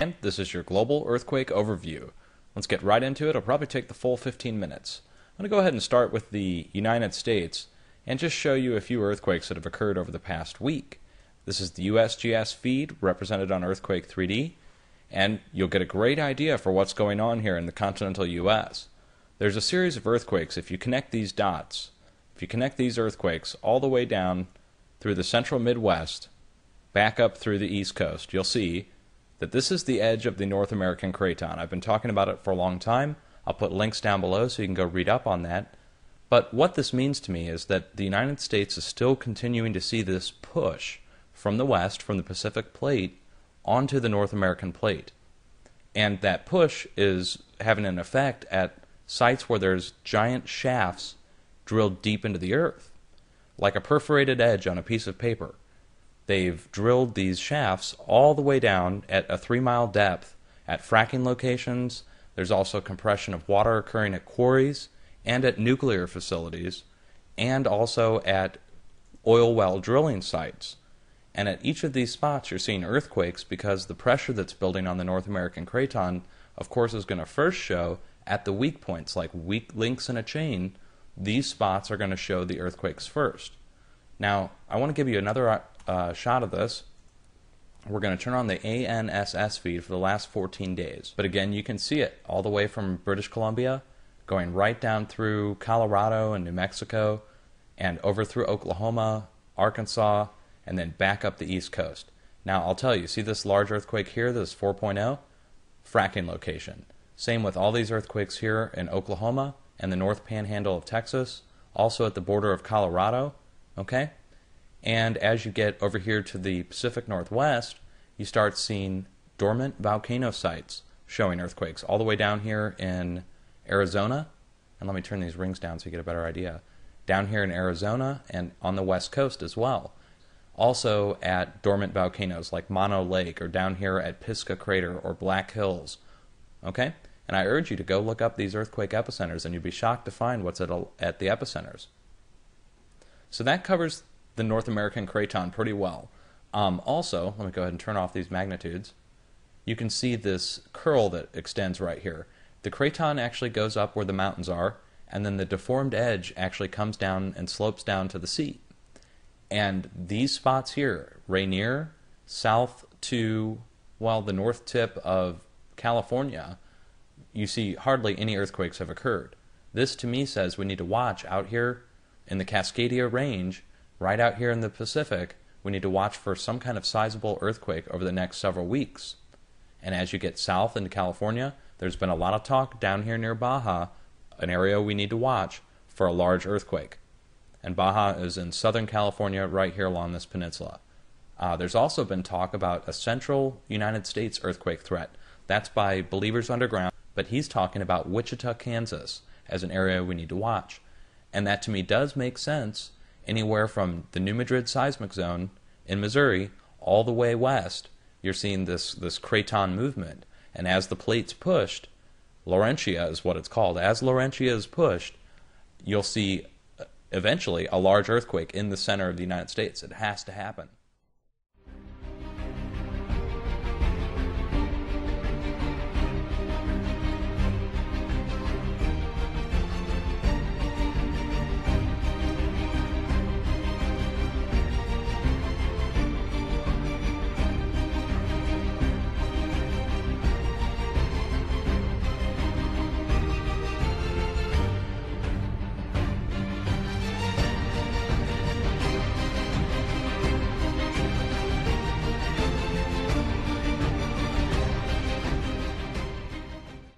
And this is your global earthquake overview. Let's get right into it. It'll probably take the full 15 minutes. I'm going to go ahead and start with the United States and just show you a few earthquakes that have occurred over the past week. This is the USGS feed represented on Earthquake 3D, and you'll get a great idea for what's going on here in the continental US. There's a series of earthquakes. If you connect these dots, if you connect these earthquakes all the way down through the central Midwest, back up through the East Coast, you'll see that this is the edge of the North American craton. I've been talking about it for a long time. I'll put links down below so you can go read up on that. But what this means to me is that the United States is still continuing to see this push from the west, from the Pacific plate, onto the North American plate. And that push is having an effect at sites where there's giant shafts drilled deep into the earth, like a perforated edge on a piece of paper. They've drilled these shafts all the way down at a 3-mile depth at fracking locations. There's also compression of water occurring at quarries and at nuclear facilities, and also at oil well drilling sites. And at each of these spots you're seeing earthquakes because the pressure that's building on the North American craton, of course, is going to first show at the weak points, like weak links in a chain. These spots are going to show the earthquakes first. Now, I want to give you another shot of this. We're going to turn on the ANSS feed for the last 14 days. But again, you can see it all the way from British Columbia, going right down through Colorado and New Mexico, and over through Oklahoma, Arkansas, and then back up the East Coast. Now, I'll tell you, see this large earthquake here, this 4.0? Fracking location. Same with all these earthquakes here in Oklahoma and the North Panhandle of Texas, also at the border of Colorado, okay? And as you get over here to the Pacific Northwest, you start seeing dormant volcano sites showing earthquakes all the way down here in Arizona. And let me turn these rings down so you get a better idea. Down here in Arizona and on the West Coast as well. Also at dormant volcanoes like Mono Lake, or down here at Pisgah Crater or Black Hills. Okay? And I urge you to go look up these earthquake epicenters, and you'll be shocked to find what's at the epicenters. So that covers the North American craton pretty well. Also, let me go ahead and turn off these magnitudes. You can see this curl that extends right here. The craton actually goes up where the mountains are, and then the deformed edge actually comes down and slopes down to the sea. And these spots here, Rainier, south to, well, the north tip of California, you see hardly any earthquakes have occurred. This to me says we need to watch out here in the Cascadia Range, right out here in the Pacific. We need to watch for some kind of sizable earthquake over the next several weeks. And as you get south into California, there's been a lot of talk down here near Baja, an area we need to watch for a large earthquake. And Baja is in Southern California, right here along this peninsula. There's also been talk about a central United States earthquake threat. That's by Believers Underground, but he's talking about Wichita, Kansas as an area we need to watch. And that to me does make sense. Anywhere from the New Madrid seismic zone in Missouri all the way west, you're seeing this craton movement. And as the plate's pushed, Laurentia is what it's called. As Laurentia is pushed, you'll see eventually a large earthquake in the center of the United States. It has to happen.